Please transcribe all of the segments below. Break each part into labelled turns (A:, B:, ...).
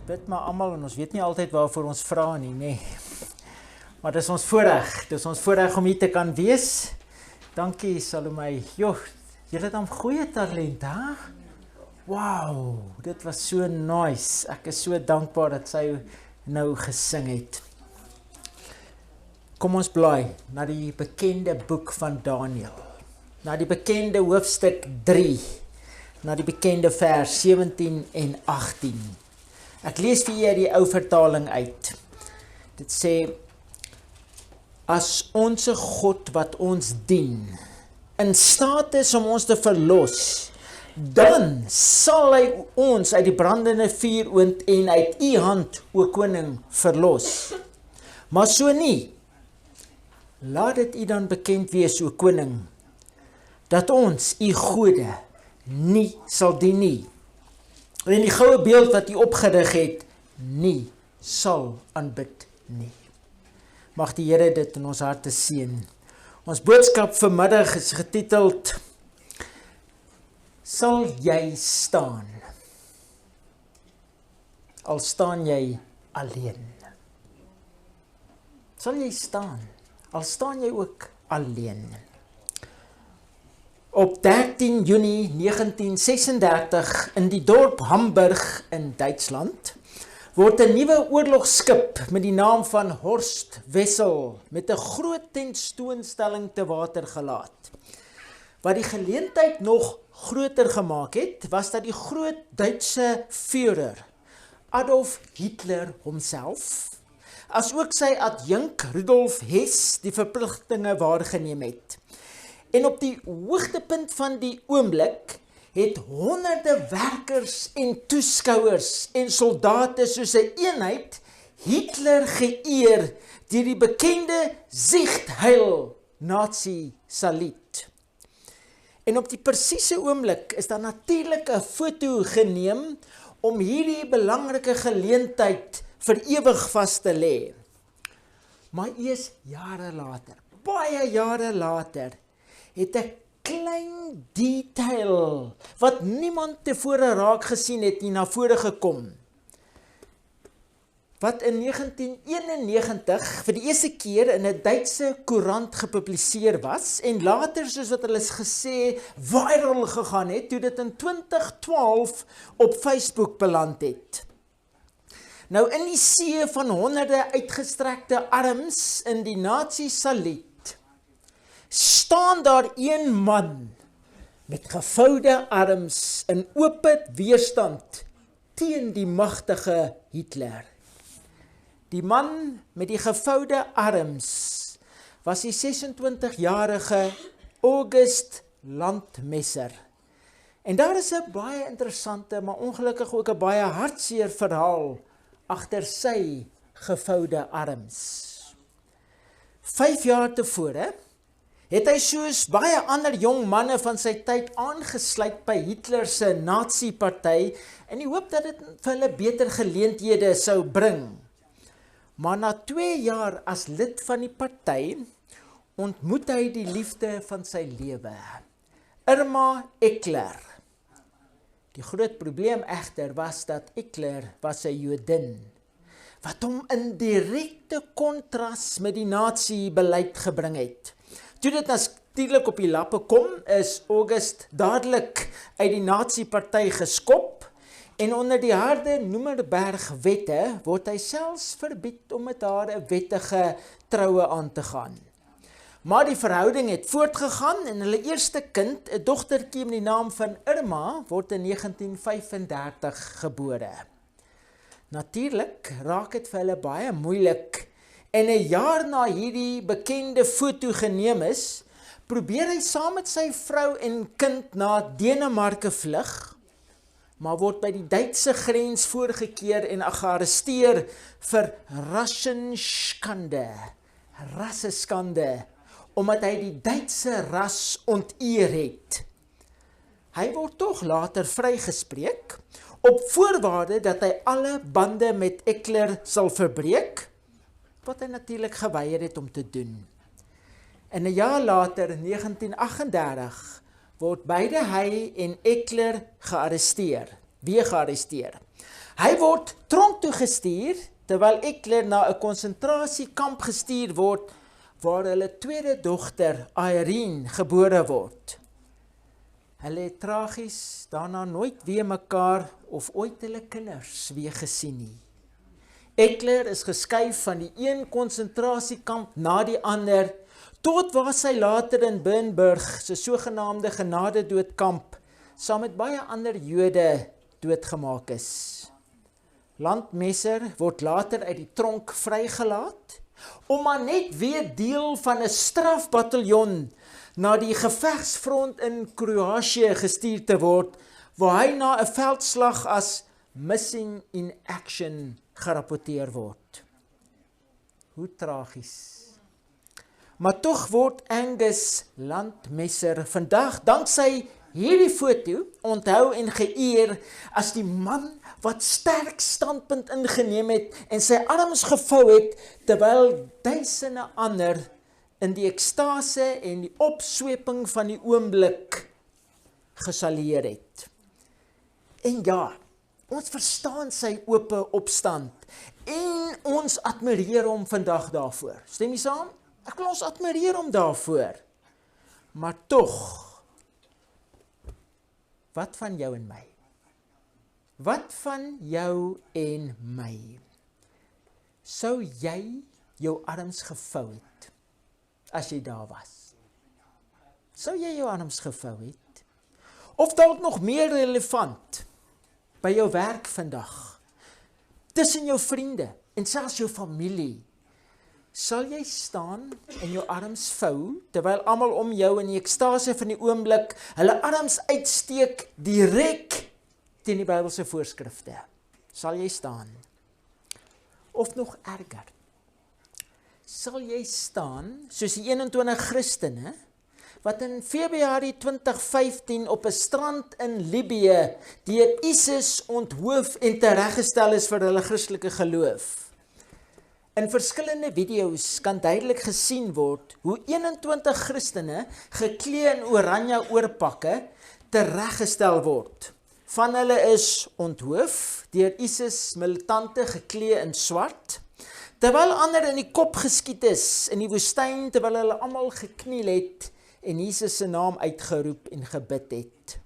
A: bid maar almal en ons weet nie altyd waarvoor ons vra nie, nee. Maar dis ons voorreg om hier te kan wees. Dankie Salome. Joh, jy het dan goeie talent, hè? Wow, dit was so nice. Ek is so dankbaar dat sy nou gesing het. Kom ons blaai na die bekende boek van Daniël. Na die bekende hoofstuk 3. Na die bekende vers 17 en 18. Ek lees vir julle die ou vertaling uit. Dit sê: as onse God wat ons dien in staat is om ons te verlos, dan sal hy ons uit die brandende vuuroond en uit u hand, o koning, verlos. Maar so nie. Laat dit u dan bekend wees, o koning, dat ons u gode nie sal dien nie. En die goue beeld wat u opgerig het, nie sal aanbid nie. Mag die Here dit in ons harte seën. Ons boodskap vanmiddag is getiteld: sal jy staan? Al staan jy alleen. Sal jy staan? Al staan jy ook alleen. Op 13 Junie 1936 in die dorp Hamburg in Duitsland word 'n nuwe oorlogskip met die naam van Horst Wessel met 'n groot tentoonstelling te water gelaat. Wat die geleentheid nog groter gemaak het, was dat die groot Duitse Führer, Adolf Hitler homself, as ook sy adjunk Rudolf Hess die verpligtinge waargeneem het. En op die hoogtepunt van die oomblik het honderde werkers en toeskouers en soldate soos 'n eenheid Hitler geëer deur die bekende Sieg Heil Nazi Salut. En op die presiese oomblik is daar natuurlik 'n foto geneem om hierdie belangrike geleentheid vir ewig vas te lê. Maar eers jare later, baie jare later, het 'n klein detail wat niemand tevore raak gesien het nie na vore gekom. Wat in 1991 vir die eerste keer in 'n Duitse koerant gepubliseer was en later, soos wat hulle gesê, viral gegaan het toe dit in 2012 op Facebook beland het. Nou in die see van honderde uitgestrekte arms in die Nazi saluut staan daar een man met gevoude arms in oop weerstand teen die magtige Hitler. Die man met die gevoude arms was die 26-jarige August Landmesser. En daar is 'n baie interessante, maar ongelukkig ook 'n baie hartseer verhaal agter sy gevoude arms. 5 jaar tevore het hy soos baie ander jong manne van sy tyd aangesluit by Hitler se Nazi-party in die hoop dat dit vir hulle beter geleenthede sou bring. Maar na 2 jaar as lid van die party ontmoet hy die liefde van sy lewe, Irma Eckler. Die groot probleem egter was dat Eckler was 'n Jodin, wat hom in direkte kontras met die Nazi-beleid gebring het. Toe dit natuurlik op die lappe kom, is August dadelik uit die Nazi-party geskop en onder die harde Noemberg-wette word hy selfs verbied om met haar 'n wettige troue aan te gaan. Maar die verhouding het voortgegaan en hulle eerste kind, 'n dogtertjie met die naam van Irma, word in 1935 gebore. Natuurlik raak dit vir hulle baie moeilik. En 'n jaar na hierdie bekende foto geneem is, probeer hy saam met sy vrou en kind na Denemarke vlug, maar word by die Duitse grens voorgekeer en gearresteer vir rasseskande, omdat hy die Duitse ras onteer het. Hy word tog later vrygespreek, op voorwaarde dat hy alle bande met Eckler sal verbreek, wat hy natuurlik geweier het om te doen. En 'n jaar later, in 1938, word beide hy en Eckler gearresteer. weer gearresteer. Hy word tronk toe gestuur, terwyl Eckler na 'n konsentrasiekamp gestuur word, waar hulle tweede dogter, Irene, gebore word. Hulle het tragies daarna nooit weer mekaar of ooit hulle kinders weer gesien nie. Eckler is geskuif van die een konsentrasiekamp na die ander, tot waar sy later in Bernburg, se sogenaamde genadedoodkamp, saam met baie ander Jode doodgemaak is. Landmesser word later uit die tronk vrygelaat, om maar net weer deel van 'n strafbataljon na die gevegsfront in Kroatië gestuur te word, waar hy na 'n veldslag as missing in action gerapporteer word. Hoe tragies. Maar tog word Angus Landmesser vandag, danksy hierdie foto, onthou en geëer as die man wat sterk standpunt ingeneem het en sy arms gevou het, terwyl duisende ander in die ekstase en die opsweping van die oomblik gesalueer het. En ja, ons verstaan sy ope opstand en ons admireer hom vandag daarvoor. Stem jy saam? Ek wil ons admireer hom daarvoor. Maar tog, wat van jou en my? Wat van jou en my? Sou jy jou arms gevou het as jy daar was? Sou jy jou arms gevou het? Of dalk nog meer relevant, by jou werk vandag, tussen jou vriende en selfs jou familie, sal jy staan en jou arms vou, terwyl almal om jou in die ekstase van die oomblik hulle arms uitsteek direk teen die Bybelse voorskrifte? Sal jy staan? Of nog erger, sal jy staan soos die 21 Christene wat in Februarie 2015 op 'n strand in Libië deur ISIS onthoof en tereggestel is vir hulle Christelike geloof? In verskillende video's kan duidelik gesien word hoe 21 Christene geklee in oranje oorpakke tereggestel word. Van hulle is onthoof deur ISIS militante geklee in swart, terwyl ander in die kop geskiet is in die woestyn, terwyl hulle almal gekniel het en Jesus se naam uitgeroep en gebid het.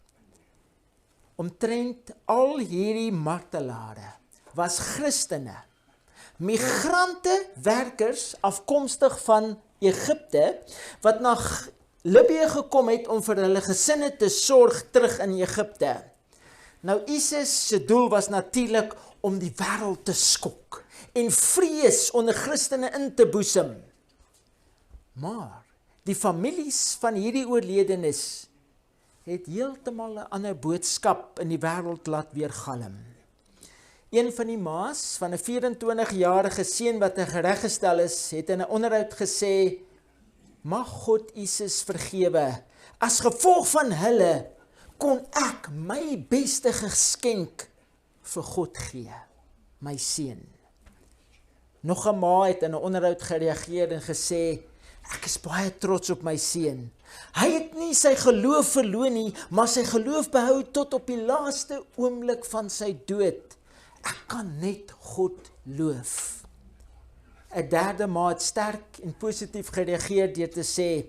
A: Omtrent al hierdie martelare was Christene, migrante werkers afkomstig van Egipte, wat na Libië gekom het om vir hulle gesinne te sorg terug in Egipte. Nou ISIS se doel was natuurlik om die wêreld te skok en vrees onder Christene in te boesem. Maar die families van hierdie oorledenes het heeltemal 'n ander boodskap in die wêreld laat weergalm. Een van die ma's van 'n 24-jarige seun wat gereggestel is, het in 'n onderhoud gesê: "Mag God ISIS vergewe. As gevolg van hulle kon ek my beste geskenk vir God gee, my seun." Nog 'n ma het in 'n onderhoud gereageer en gesê: "Ek is baie trots op my seun. Hy het nie sy geloof verloor nie, maar sy geloof behou tot op die laaste oomblik van sy dood. Ek kan net God loof." 'n derde ma het sterk en positief gereageer deur te sê: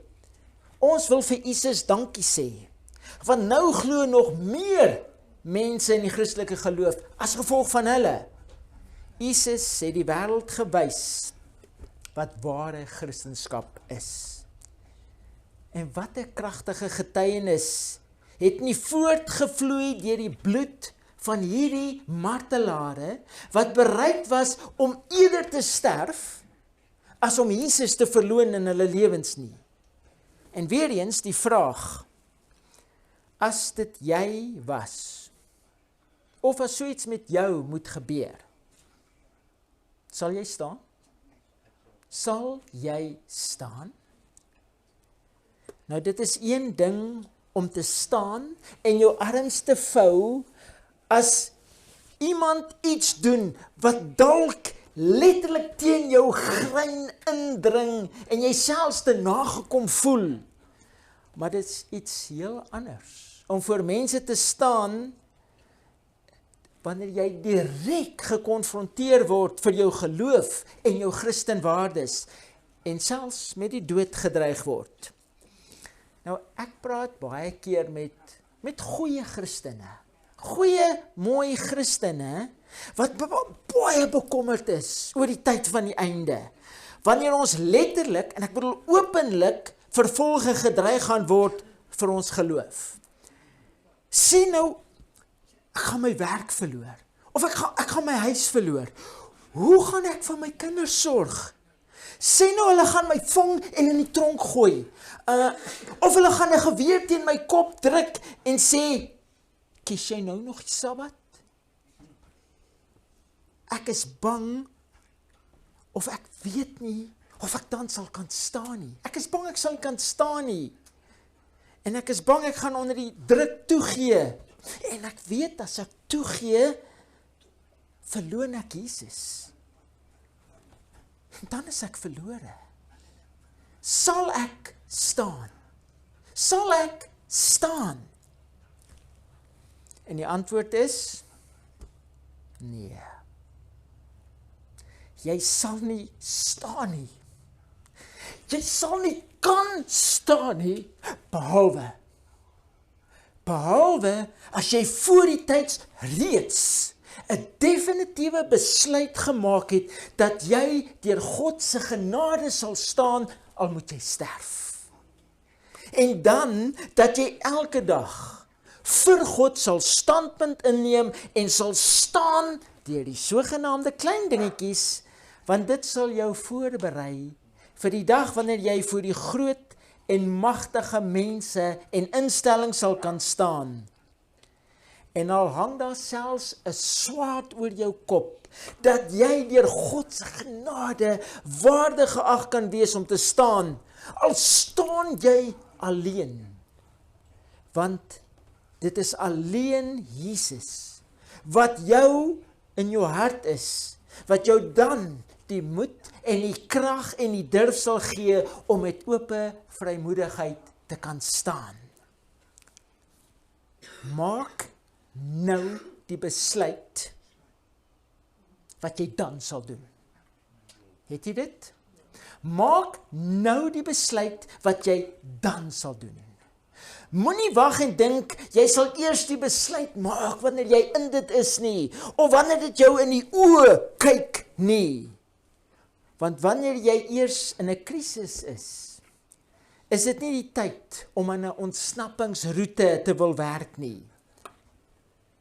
A: "Ons wil vir ISIS dankie sê, want nou glo nog meer mense in die Christelike geloof as gevolg van hulle. ISIS het die wêreld gewys wat ware Christendom is." En wat 'n kragtige getuienis het nie voortgevloei deur die bloed van hierdie martelare wat bereid was om eerder te sterf as om Jesus te verloon in hulle lewens nie. En weer eens die vraag: as dit jy was, of as so iets met jou moet gebeur, sal jy staan? Sal jy staan? Nou dit is een ding om te staan en jou arms te vou as iemand iets doen wat dalk letterlik teen jou grein indring en jy selfs te nagekom voel. Maar dit is iets heel anders om voor mense te staan wanneer jy direk gekonfronteer word vir jou geloof en jou Christenwaardes en selfs met die dood gedreig word. Nou, ek praat baie keer met goeie Christene, goeie, mooi Christene, wat baie bekommerd is oor die tyd van die einde. Wanneer ons letterlik, en ek bedoel openlik, vervolging gedreig gaan word vir ons geloof. Sê nou, ek gaan my werk verloor, of ek gaan my huis verloor. Hoe gaan ek vir my kinders sorg? Sê nou, hulle gaan my vang en in die tronk gooi. Of hulle gaan 'n geweer teen my kop druk en sê, kies jy nou nog die Sabbat? Ek is bang, of ek weet nie, of ek dan sal kan staan nie. Ek is bang ek sal nie kan staan nie. En ek is bang ek gaan onder die druk toegee. En ek weet as ek toegee, verloon ek Jesus. En dan is ek verlore. Sal ek staan? Sal ek staan? En die antwoord is, nee. Jy sal nie staan nie. Jy sal nie kan staan nie, behalwe as jy voor die tyds reeds 'n definitiewe besluit gemaak het, dat jy deur God se genade sal staan, al moet jy sterf. En dan, dat jy elke dag vir God sal standpunt inneem, en sal staan deur die sogenaamde klein dingetjies, want dit sal jou voorberei vir die dag wanneer jy voor die groot en magtige mense en instellings sal kan staan. En al hang daar selfs 'n swaard oor jou kop, dat jy deur God se genade waardig geag kan wees om te staan, al staan jy alleen. Want dit is alleen Jesus wat jou in jou hart is, wat jou dan die moed en die krag en die durf sal gee om met ope vrymoedigheid te kan staan. Maak nou die besluit wat jy dan sal doen. Het jy dit? Maak nou die besluit wat jy dan sal doen. Moenie wag en dink, jy sal eers die besluit maak wanneer jy in dit is nie, of wanneer dit jou in die oë kyk nie. Want wanneer jy eers in 'n krisis is dit nie die tyd om aan 'n ontsnappingsroete te wil werk nie.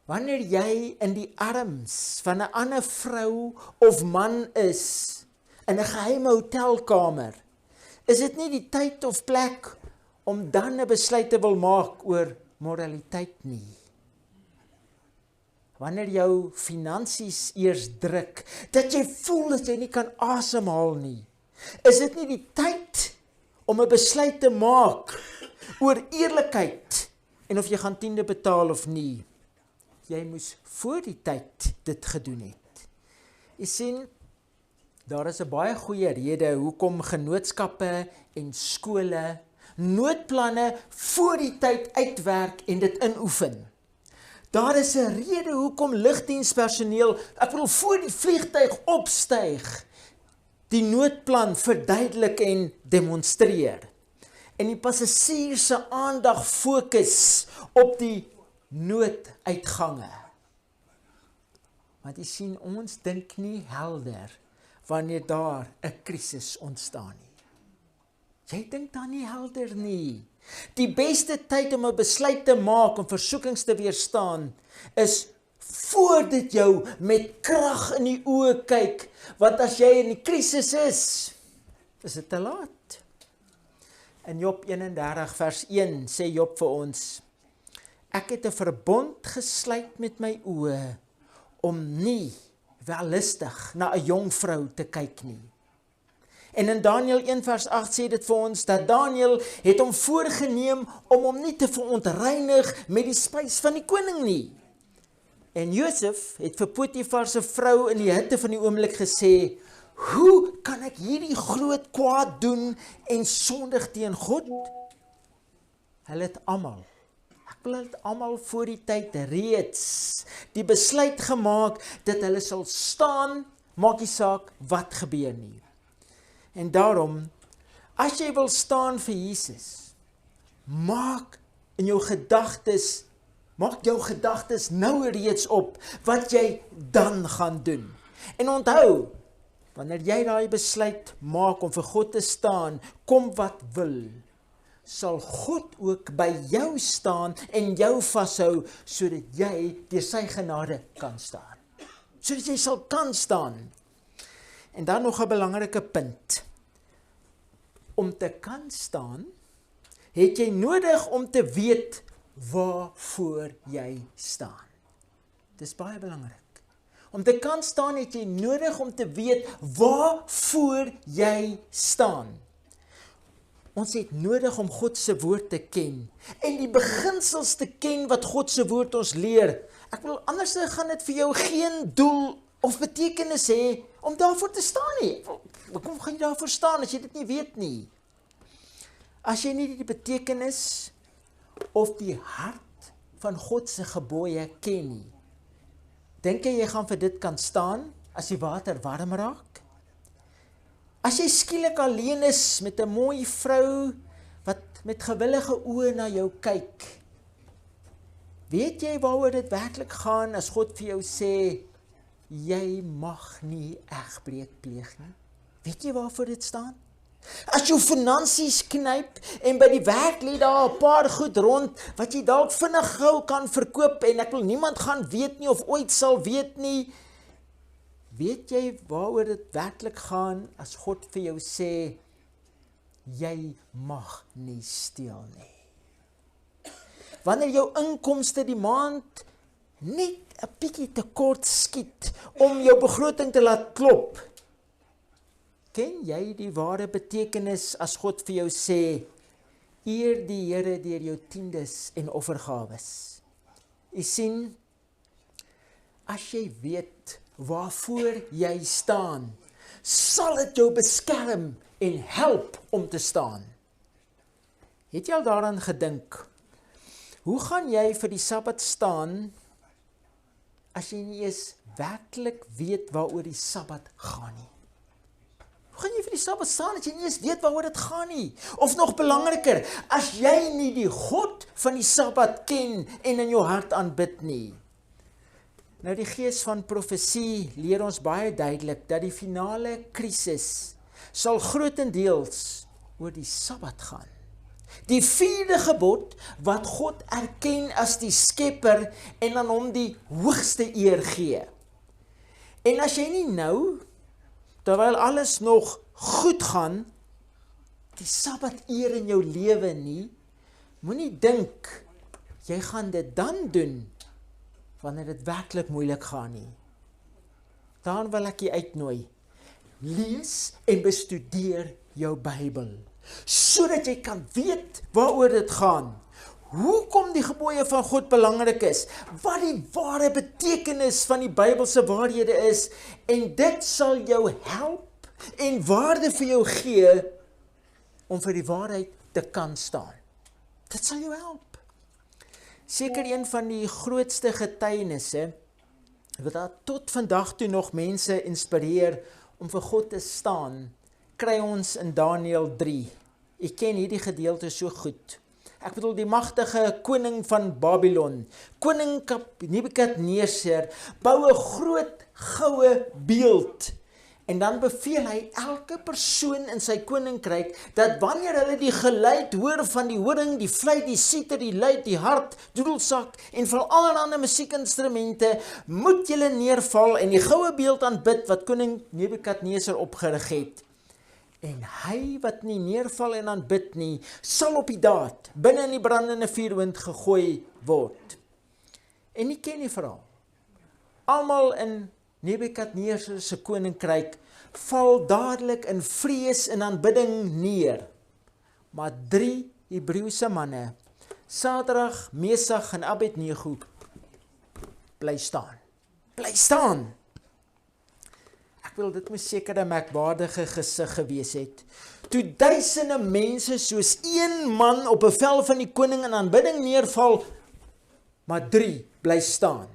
A: Wanneer jy in die arms van 'n ander vrou of man is, in 'n geheime hotelkamer, is dit nie die tyd of plek om dan 'n besluit te wil maak oor moraliteit nie. Wanneer jou finansies eers druk, dat jy voel dat jy nie kan asemhaal nie, is dit nie die tyd om 'n besluit te maak oor eerlikheid en of jy gaan tiende betaal of nie. Jy moes voor die tyd dit gedoen het. Jy sien, daar is 'n baie goeie rede hoekom genootskappe en skole noodplanne voor die tyd uitwerk en dit inoefen. Daar is 'n rede hoekom lugdienspersoneel, ek bedoel voor die vliegtuig opstyg, die noodplan verduidelik en demonstreer. En die passasier se aandag fokus op die nooduitgange. Want jy sien, ons dink nie helder wanneer daar 'n krisis ontstaan nie. Jy dink dan nie helder nie. Die beste tyd om 'n besluit te maak om versoekings te weerstaan is voor dit jou met krag in die oë kyk, want as jy in die krisis is dit te laat. In Job 31 vers 1 sê Job vir ons: ek het 'n verbond gesluit met my oë om nie wellustig na 'n jong vrou te kyk nie. En in Daniël 1 vers 8 sê dit vir ons dat Daniël het hom voorgeneem om hom nie te verontreinig met die spys van die koning nie. En Josef het vir Potifar se vrou in die hitte van die oomblik gesê: hoe kan ek hierdie groot kwaad doen en sondig teen God? Hulle het almal Ek wil het almal voor die tyd reeds die besluit gemaak dat hulle sal staan, maak nie saak wat gebeur nie. En daarom, as jy wil staan vir Jesus, maak jou gedagtes nou reeds op wat jy dan gaan doen. En onthou, wanneer jy daai besluit maak om vir God te staan, kom wat wil, sal God ook by jou staan en jou vashou, sodat jy deur sy genade kan staan. Sodat jy sal kan staan. En dan nog 'n belangrike punt. Om te kan staan, het jy nodig om te weet waarvoor jy staan. Dis baie belangrik. Om te kan staan, het jy nodig om te weet waarvoor jy staan. Ons het nodig om God se woord te ken en die beginsels te ken wat God se woord ons leer. Ek wil anders gaan dit vir jou geen doel of betekenis hê om daarvoor te staan nie. Hoekom gaan jy daarvoor staan as jy dit nie weet nie? As jy nie die betekenis of die hart van God se gebooie ken nie, dink jy gaan vir dit kan staan as die water warm raak? As jy skielik alleen is met 'n mooi vrou wat met gewillige oë na jou kyk, weet jy waaroor dit werklik gaan as God vir jou sê, jy mag nie egbreek pleeg nie? Weet jy waarvoor dit staan? As jou finansies knyp en by die werk lê daar 'n paar goed rond wat jy dalk vinnig gou kan verkoop en ek wil niemand gaan weet nie of ooit sal weet nie, weet jy waaroor dit werklik gaan as God vir jou sê, jy mag nie steel nie? Wanneer jou inkomste die maand net 'n bietjie tekort skiet om jou begroting te laat klop, ken jy die ware betekenis as God vir jou sê, eer die Here deur jou tiendes en offergawes? Jy sien, as jy weet waarvoor jy staan, sal dit jou beskerm en help om te staan. Het jy al daaraan gedink, hoe gaan jy vir die Sabbat staan as jy nie eens werklik weet waaroor die Sabbat gaan nie? Hoe gaan jy vir die Sabbat staan as jy nie eens weet waaroor dit gaan nie? Of nog belangriker, as jy nie die God van die Sabbat ken en in jou hart aanbid nie? Nou die gees van profesie leer ons baie duidelik dat die finale krisis sal grootendeels oor die Sabbat gaan. Die 4de gebod wat God erken as die skepper en aan hom die hoogste eer gee. En as jy nie nou, terwyl alles nog goed gaan, die Sabbat eer in jou lewe nie, moenie dink, jy gaan dit dan doen, wanneer dit werklik moeilik gaan nie. Daarom wil ek jy uitnooi, lees en bestudeer jou Bybel, sodat jy kan weet waaroor dit gaan, hoekom die gebooie van God belangrik is, wat die ware betekenis van die Bybelse waarhede is, en dit sal jou help en waarde vir jou gee, om vir die waarheid te kan staan. Dit sal jou help. Seker een van die grootste getuienisse, wat daar tot vandag toe nog mense inspireer om vir God te staan, kry ons in Daniël 3. Ek ken hierdie gedeelte so goed. Ek bedoel die magtige koning van Babylon, koning Nebukadneser, bou 'n groot goue beeld. En dan beveel hy elke persoon in sy koninkryk, dat wanneer hulle die geluid hoor van die horing, die fluit, die siter, die luit, die hart, doedelsak en van allerlei musiekinstrumente, moet julle neerval en die goue beeld aanbid wat koning Nebukadneser opgerig het. En hy wat nie neerval en aanbid nie, sal op die daad binne in die brandende vuurwind gegooi word. En nie ken die verhaal. Almal in Nebukadneser se koninkryk val dadelik in vrees en aanbidding neer. Maar 3 Hebreëse manne, Sadrag, Mesach en Abednego, bly staan. Bly staan! Ek wil dit moes seker 'n merkwaardige gesig gewees het. Toe duisende mense soos een man op bevel van die koning in aanbidding neerval, maar 3 bly staan.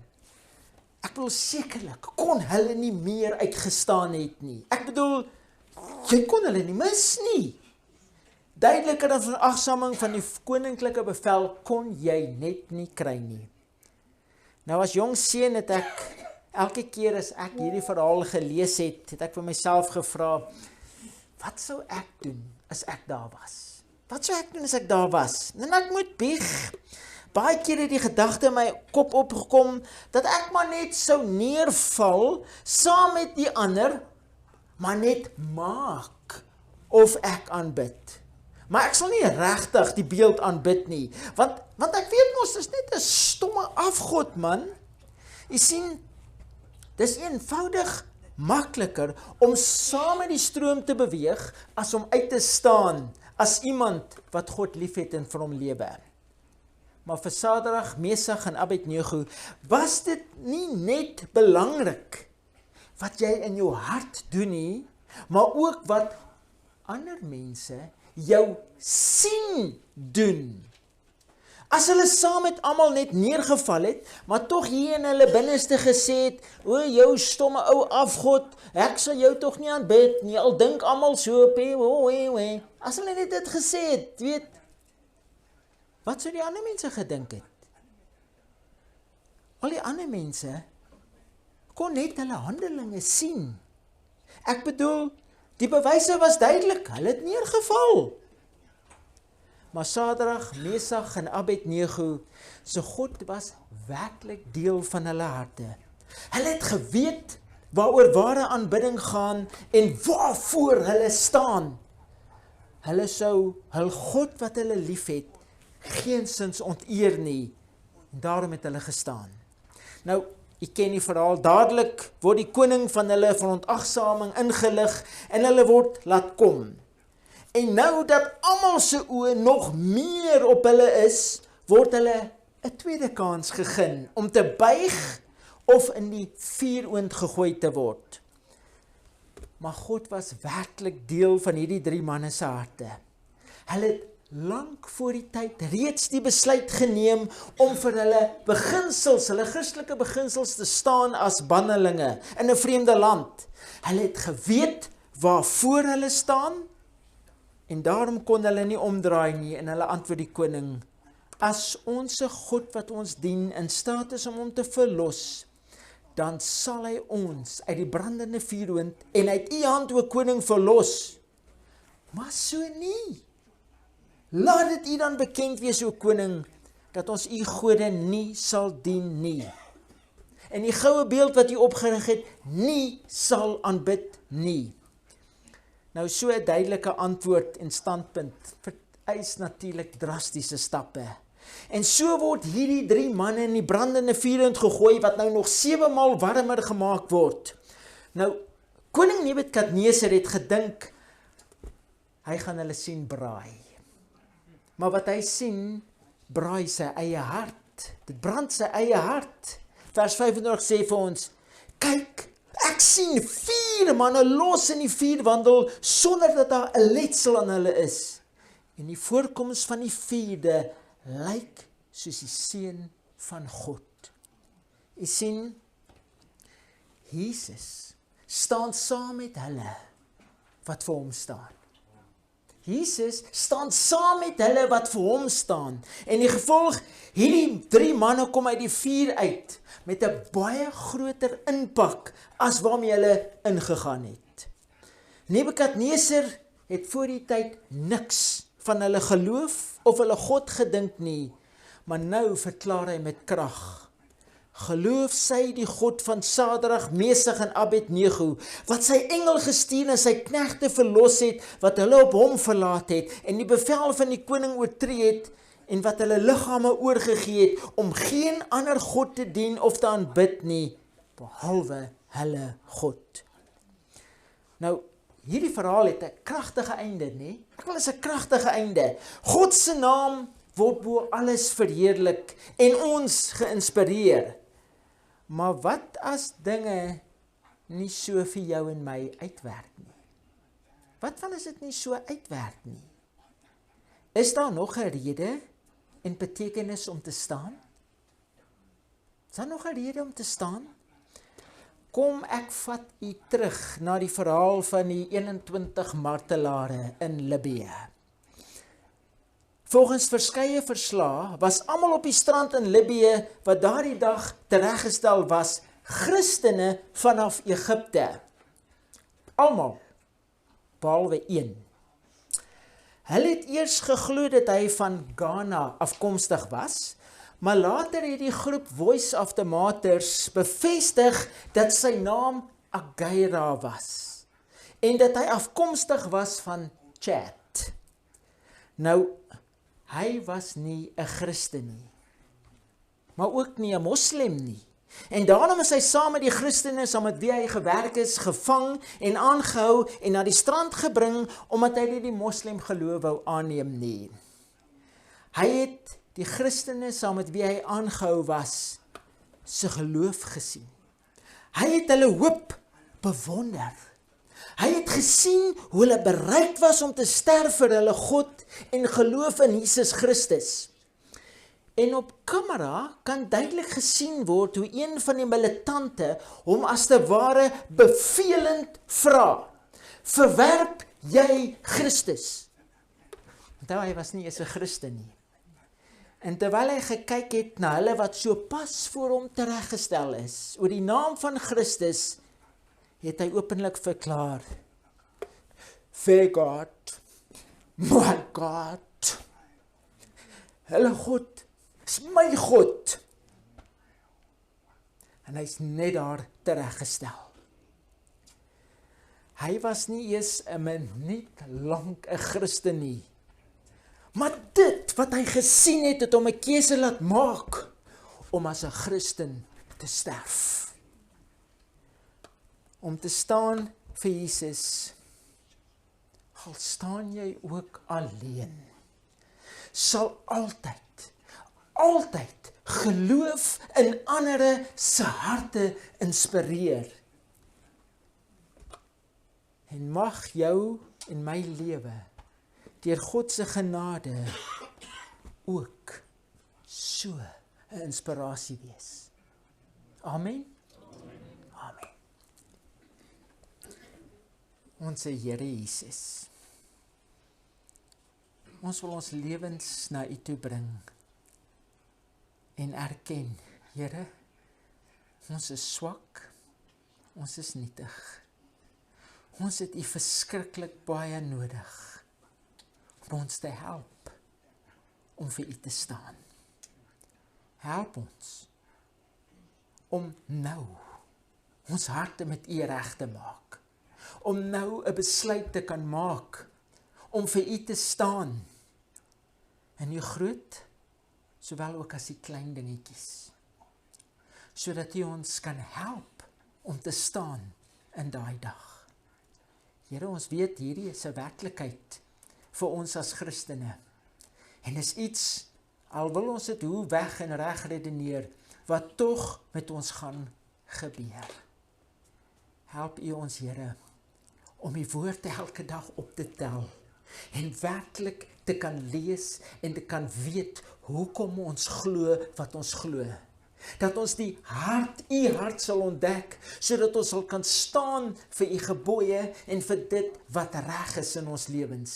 A: Ek bedoel sekerlik kon hulle nie meer uitgestaan het nie. Ek bedoel, jy kon hulle nie mis nie. Duideliker dan veragsaming van die koninklike bevel kon jy net nie kry nie. Nou as jong seun het ek, elke keer as ek hierdie verhaal gelees het ek vir myself gevra, wat sou ek doen as ek daar was? Wat sou ek doen as ek daar was? En ek moet bieg. Baie keer het die gedagte in my kop opgekom, dat ek maar net sou neerval, saam met die ander, maar net maak of ek aanbid. Maar ek sal nie regtig die beeld aanbid nie, want ek weet mos, dis net 'n stomme afgod, man. Jy sien, dis eenvoudig makliker om saam met die stroom te beweeg, as om uit te staan, as iemand wat God liefhet en vir hom lewe. Maar vir Sadrag, Mesach en Abednego was dit nie net belangrik wat jy in jou hart doen nie, maar ook wat ander mense jou sien doen. As hulle saam met almal net neergeval het, maar tog hier in hulle binneste gesê het, o jou stomme ou afgod, ek sal jou tog nie aanbid nie, al dink almal so op, as hulle net dit gesê het, weet, wat sou die ander mense gedink het? Al die ander mense kon net hulle handelinge sien. Ek bedoel, die bewyse was duidelik, hulle het neergeval. Maar Sadrag, Mesach en Abednego, se God was werklik deel van hulle harte. Hulle het geweet waaroor ware aanbidding gaan en waarvoor hulle staan. Hulle sou hul God wat hulle liefhet geensins onteer nie, en daarom het hulle gestaan. Nou, ek ken die verhaal, dadelik word die koning van hulle verontagsaming ingelig en hulle word laat kom. En nou dat almal se oë nog meer op hulle is, word hulle 'n tweede kans gegee om te buig of in die vuuroond gegooi te word. Maar God was werklik deel van hierdie 3 manne se harte. Hulle het lank voor die tyd reeds die besluit geneem om vir hulle beginsels, hulle Christelike beginsels te staan as bannelinge in 'n vreemde land. Hulle het geweet waarvoor hulle staan, en daarom kon hulle nie omdraai nie, en hulle antwoord die koning, as ons God wat ons dien in staat is om hom te verlos, dan sal hy ons uit die brandende vuuroond en uit u hand, o koning, verlos. Maar so nie. Laat dit u dan bekend wees, o koning, dat ons u gode nie sal dien nie. En die goue beeld wat u opgerig het, nie sal aanbid nie. Nou so 'n duidelike antwoord en standpunt vereis natuurlik drastiese stappe. En so word hierdie 3 manne in die brandende vuuroond gegooi, wat nou nog 7 maal warmer gemaak word. Nou, koning Nebukadneser het gedink, hy gaan hulle sien braai. Maar wat hy sien, braai sy eie hart. Dit brand sy eie hart. Vers 25 sê vir ons, kyk, ek sien 4 manne los in die vuur wandel, sonder dat daar 'n letsel aan hulle is. En die voorkoms van die 4de lyk soos die seun van God. Jy sien, Jesus staan saam met hulle wat vir hom staan. Jesus staan saam met hulle wat vir hom staan. En die gevolg, hierdie 3 manne kom uit die vuur uit met 'n baie groter impak as waarmee hulle ingegaan het. Nebukadneser het voor die tyd niks van hulle geloof of hulle God gedink nie, maar nou verklaar hy met krag. Geloof sy die God van Sadrag, Mesach en Abednego, wat sy engel gestuur en sy knegte verlos het, wat hulle op hom verlaat het, en die bevel van die koning oortree het, en wat hulle liggame oorgegee het, om geen ander God te dien of te aanbid nie, behalwe hulle God. Nou, hierdie verhaal het 'n kragtige einde, nie? Ek wil is 'n kragtige einde. God se naam word bo alles verheerlik en ons geïnspireer. Maar wat as dinge nie so vir jou en my uitwerk nie? Wat van as dit nie so uitwerk nie? Is daar nog 'n rede en betekenis om te staan? daar nog 'n rede om te staan? Kom, ek vat u terug na die verhaal van die 21 martelare in Libië. Volgens verskeie verslae was almal op die strand in Libië wat daardie dag tereggestel was, Christene vanaf Egipte. Almal, behalwe een. Hulle het eers geglo dat hy van Ghana afkomstig was, maar later het die groep Voice of the Martyrs bevestig dat sy naam Aguera was en dat hy afkomstig was van Chad. Nou, hy was nie 'n Christen nie, maar ook nie 'n moslim nie. En daarom is hy saam met die Christene saam met wie hy gewerk is, gevang en aangehou en na die strand gebring, omdat hy nie die moslim geloof wou aanneem nie. Hy het die Christene saam met wie hy aangehou was, se geloof gesien. Hy het hulle hoop bewonder. Hy het gesien hoe hulle bereid was om te sterf vir hulle God en geloof in Jesus Christus. En op kamera kan duidelik gesien word hoe een van die militante hom as te ware bevelend vra, verwerp jy Christus? Onthou, hy was nie eens 'n Christen nie. En terwyl hy gekyk het na hulle wat so pas voor hom tereggestel is, oor die naam van Christus, het hy openlik verklaar, Fair God, my God, hulle God is my God. En hy's net daar tereggestel. Hy was nie eers 'n minuut lank 'n Christen nie. Maar dit wat hy gesien het, het hom 'n keuse laat maak om as 'n Christen te sterf. Om te staan vir Jesus, al staan jy ook alleen, sal altyd geloof in ander se harte inspireer. En mag jou en my lewe deur God se genade ook so 'n inspirasie wees. Amen. Amen. Onse Here Jesus, ons wil ons lewens na U toe bring en erken, Here, ons is swak, ons is nietig. Ons het U verskriklik baie nodig om ons te help om vir U te staan. Help ons om nou ons harte met U reg te maak, om nou 'n besluit te kan maak om vir U te staan in U groot sowel ook as die klein dingetjies, sodat U ons kan help om te staan in daai dag. Here, ons weet hierdie is 'n werklikheid vir ons as Christene. En is iets, al wil ons dit hoe weg en reg redeneer, wat tog met ons gaan gebeur. Help U ons, Here, om U woord elke dag op te tel en werklik te kan lees en te kan weet hoekom ons glo wat ons glo. Dat ons die U hart sal ontdek, sodat ons sal kan staan vir U gebooie en vir dit wat reg is in ons lewens.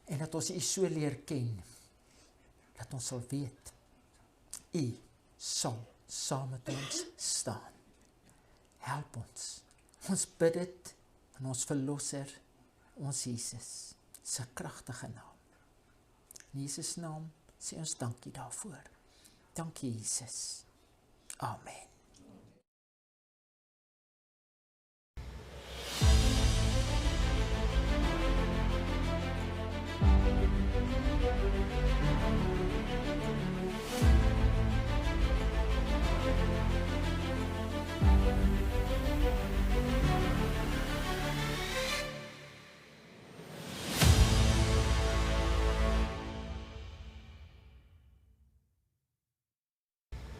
A: En dat ons U so leer ken, dat ons sal weet, U sal saam met ons staan. Help ons. Ons bid dit in ons Verlosser, ons Jesus, se kragtige naam. In Jesus naam sê ons dankie daarvoor. Dankie Jesus. Amen.